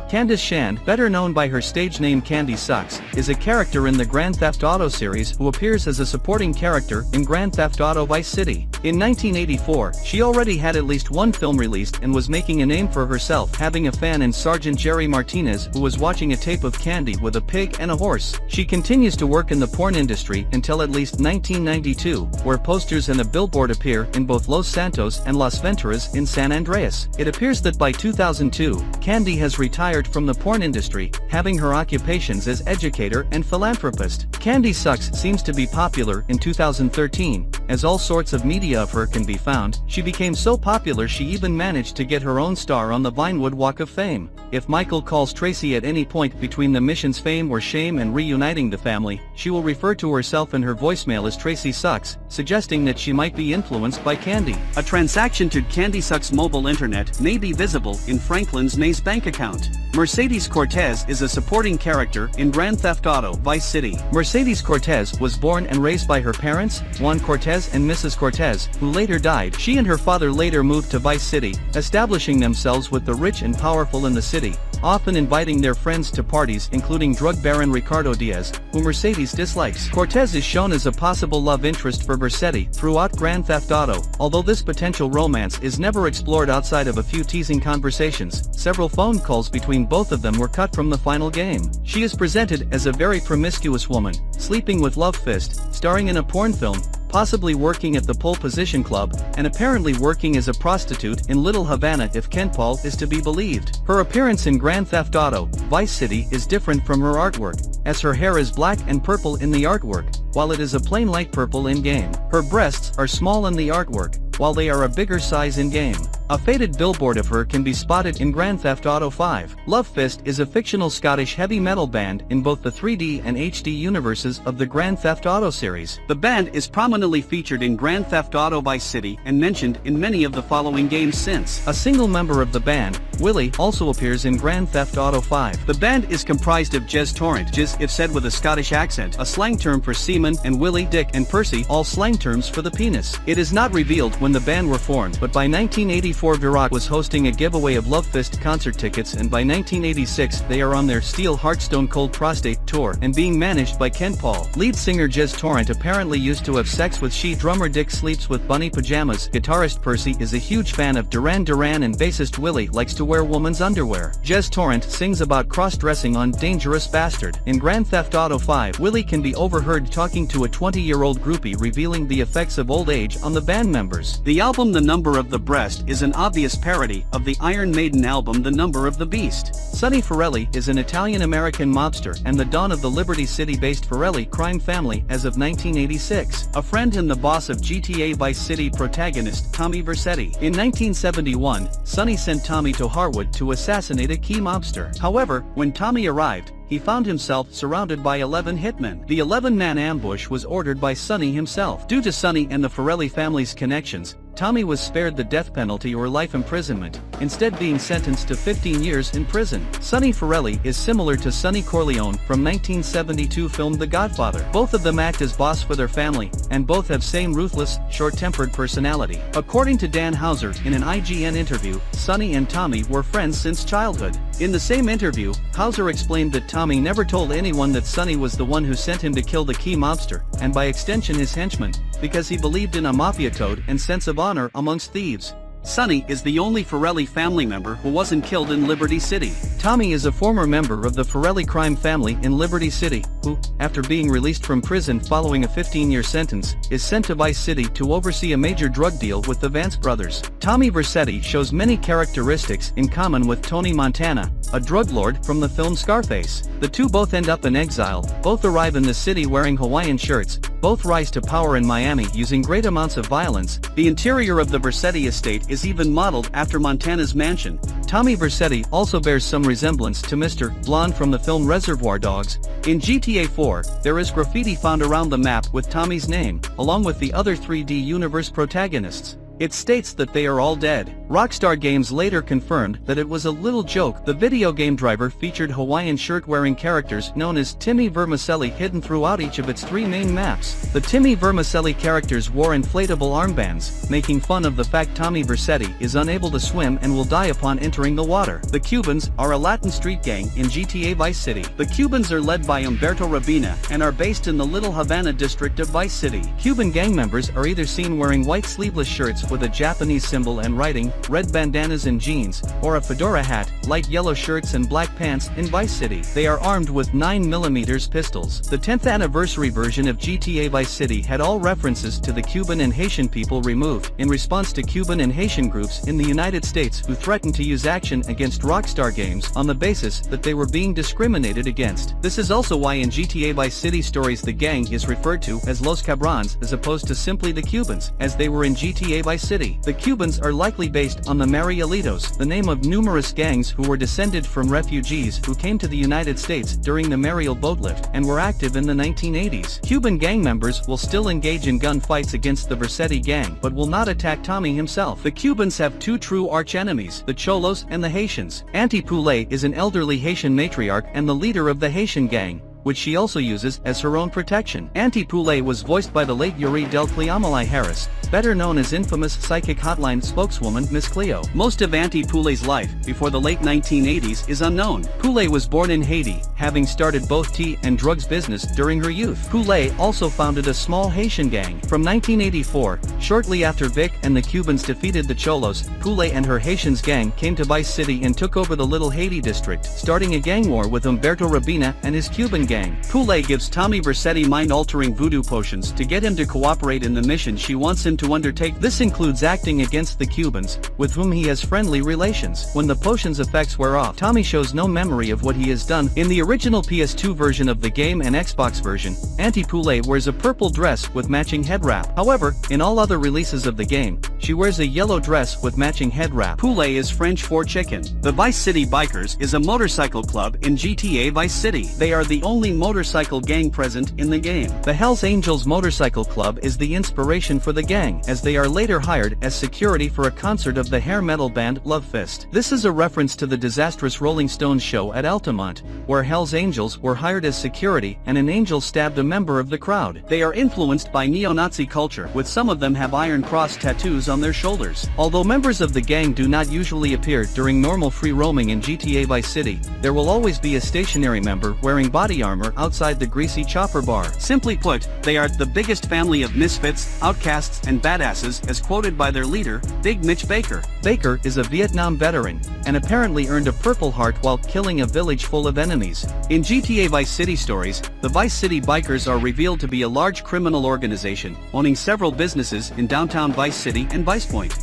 Candice Shand, better known by her stage name Candy Sucks, is a character in the Grand Theft Auto series who appears as a supporting character in Grand Theft Auto Vice City. In 1984, she already had at least one film released and was making a name for herself, having a fan in Sergeant Jerry Martinez who was watching a tape of Candy with a pig and a horse. She continues to work in the porn industry until at least 1992, where posters and a billboard appear in both Los Santos and Las Venturas in San Andreas. It appears that by 2002, Candy has retired from the porn industry, having her occupations as educator and philanthropist. Candy Sucks seems to be popular in 2013, as all sorts of media of her can be found. She became so popular she even managed to get her own star on the Vinewood Walk of Fame. If Michael calls Tracy at any point between the mission's fame or shame and reuniting the family, she will refer to herself in her voicemail as Tracy Sucks, suggesting that she might be influenced by Candy. A transaction to Candy Sucks' mobile internet may be visible in Franklin's Maze bank account. Mercedes Cortez is a supporting character in Grand Theft Auto Vice City. Mercedes Cortez was born and raised by her parents, Juan Cortez and Mrs. Cortez, who later died. She and her father later moved to Vice City, establishing themselves with the rich and powerful in the city, often inviting their friends to parties including drug baron Ricardo Diaz, who Mercedes dislikes. Cortez is shown as a possible love interest for Vercetti throughout Grand Theft Auto, although this potential romance is never explored outside of a few teasing conversations. Several phone calls between both of them were cut from the final game. She is presented as a very promiscuous woman, sleeping with Love Fist, starring in a porn film, possibly working at the Pole Position Club, and apparently working as a prostitute in Little Havana if Ken Paul is to be believed. Her appearance in Grand Theft Auto Vice City is different from her artwork, as her hair is black and purple in the artwork, while it is a plain light purple in-game. Her breasts are small in the artwork, while they are a bigger size in-game. A faded billboard of her can be spotted in Grand Theft Auto 5. Love Fist is a fictional Scottish heavy metal band in both the 3D and HD universes of the Grand Theft Auto series. The band is prominently featured in Grand Theft Auto Vice City and mentioned in many of the following games since. A single member of the band, Willie, also appears in Grand Theft Auto 5. The band is comprised of Jez Torrent, Jez if said with a Scottish accent, a slang term for semen, and Willie, Dick, and Percy, all slang terms for the penis. It is not revealed when the band were formed, but by 1984 Virat was hosting a giveaway of Love Fist concert tickets, and by 1986 they are on their Steel Heartstone Cold Prostate tour and being managed by Ken Paul. Lead singer Jez Torrent apparently used to have sex with She. Drummer Dick sleeps with bunny pajamas. Guitarist Percy is a huge fan of Duran Duran, and bassist Willie likes to wear woman's underwear. Jez Torrent sings about cross-dressing on Dangerous Bastard. In Grand Theft Auto 5, Willie can be overheard talking to a 20-year-old groupie, revealing the effects of old age on the band members. The album The Number of the Breast is an obvious parody of the Iron Maiden album The Number of the Beast. Sonny Forelli is an Italian-American mobster and the don of the Liberty City-based Forelli crime family as of 1986. A friend and the boss of GTA Vice City protagonist Tommy Vercetti. In 1971, Sonny sent Tommy to Harwood to assassinate a key mobster. However, when Tommy arrived, he found himself surrounded by 11 hitmen. The 11-man ambush was ordered by Sonny himself. Due to Sonny and the Forelli family's connections, Tommy was spared the death penalty or life imprisonment, instead being sentenced to 15 years in prison. Sonny Forelli is similar to Sonny Corleone from 1972 film The Godfather. Both of them act as boss for their family, and both have same ruthless, short-tempered personality. According to Dan Houser in an IGN interview, Sonny and Tommy were friends since childhood. In the same interview, Houser explained that Tommy never told anyone that Sonny was the one who sent him to kill the key mobster, and by extension his henchman, because he believed in a mafia code and sense of honor amongst thieves. Sonny is the only Forelli family member who wasn't killed in Liberty City. Tommy is a former member of the Forelli crime family in Liberty City, who, after being released from prison following a 15-year sentence, is sent to Vice City to oversee a major drug deal with the Vance brothers. Tommy Vercetti shows many characteristics in common with Tony Montana, a drug lord from the film Scarface. The two both end up in exile, both arrive in the city wearing Hawaiian shirts, both rise to power in Miami using great amounts of violence. The interior of the Vercetti estate is even modeled after Montana's mansion. Tommy Vercetti also bears some resemblance to Mr. Blonde from the film Reservoir Dogs. In GTA 4, there is graffiti found around the map with Tommy's name, along with the other 3D universe protagonists. It states that they are all dead. Rockstar Games later confirmed that it was a little joke. The video game driver featured Hawaiian shirt-wearing characters known as Timmy Vermicelli hidden throughout each of its 3 main maps. The Timmy Vermicelli characters wore inflatable armbands, making fun of the fact Tommy Vercetti is unable to swim and will die upon entering the water. The Cubans are a Latin street gang in GTA Vice City. The Cubans are led by Umberto Rabina and are based in the Little Havana district of Vice City. Cuban gang members are either seen wearing white sleeveless shirts with a Japanese symbol and writing, red bandanas and jeans, or a fedora hat, light yellow shirts and black pants in Vice City. They are armed with 9mm pistols. The 10th anniversary version of GTA Vice City had all references to the Cuban and Haitian people removed, in response to Cuban and Haitian groups in the United States who threatened to use action against Rockstar Games on the basis that they were being discriminated against. This is also why in GTA Vice City stories the gang is referred to as Los Cabrons as opposed to simply the Cubans, as they were in GTA Vice City. The Cubans are likely based on the Marielitos, the name of numerous gangs who were descended from refugees who came to the United States during the Mariel boat lift and were active in the 1980s. Cuban gang members will still engage in gun fights against the Vercetti gang but will not attack Tommy himself. The Cubans have 2 true arch-enemies, the Cholos and the Haitians. Auntie Poulet is an elderly Haitian matriarch and the leader of the Haitian gang, which she also uses as her own protection. Auntie Poulet was voiced by the late Yuri Del Cleomalai Harris, better known as infamous Psychic Hotline spokeswoman Miss Cleo. Most of Auntie Poulet's life, before the late 1980s, is unknown. Poulet was born in Haiti, having started both tea and drugs business during her youth. Poulet also founded a small Haitian gang. From 1984, shortly after Vic and the Cubans defeated the Cholos, Poulet and her Haitians gang came to Vice City and took over the Little Haiti district, starting a gang war with Umberto Rabina and his Cuban gang. Poulet gives Tommy Vercetti mind-altering voodoo potions to get him to cooperate in the mission she wants him to undertake. This includes acting against the Cubans, with whom he has friendly relations. When the potion's effects wear off, Tommy shows no memory of what he has done. In the original PS2 version of the game and Xbox version, Auntie Poulet wears a purple dress with matching head wrap. However, in all other releases of the game, she wears a yellow dress with matching head wrap. Poulet is French for chicken. The Vice City Bikers is a motorcycle club in GTA Vice City. They are the only motorcycle gang present in the game. The Hells Angels Motorcycle Club is the inspiration for the gang, as they are later hired as security for a concert of the hair metal band Love Fist. This is a reference to the disastrous Rolling Stones show at Altamont, where Hells Angels were hired as security and an angel stabbed a member of the crowd. They are influenced by neo-Nazi culture, with some of them have Iron Cross tattoos on their shoulders. Although members of the gang do not usually appear during normal free roaming in GTA Vice City, there will always be a stationary member wearing body armor outside the greasy chopper bar. Simply put, they are the biggest family of misfits, outcasts and badasses, as quoted by their leader, Big Mitch Baker. Baker is a Vietnam veteran, and apparently earned a Purple Heart while killing a village full of enemies. In GTA Vice City stories, the Vice City Bikers are revealed to be a large criminal organization, owning several businesses in downtown Vice City and Vice Point.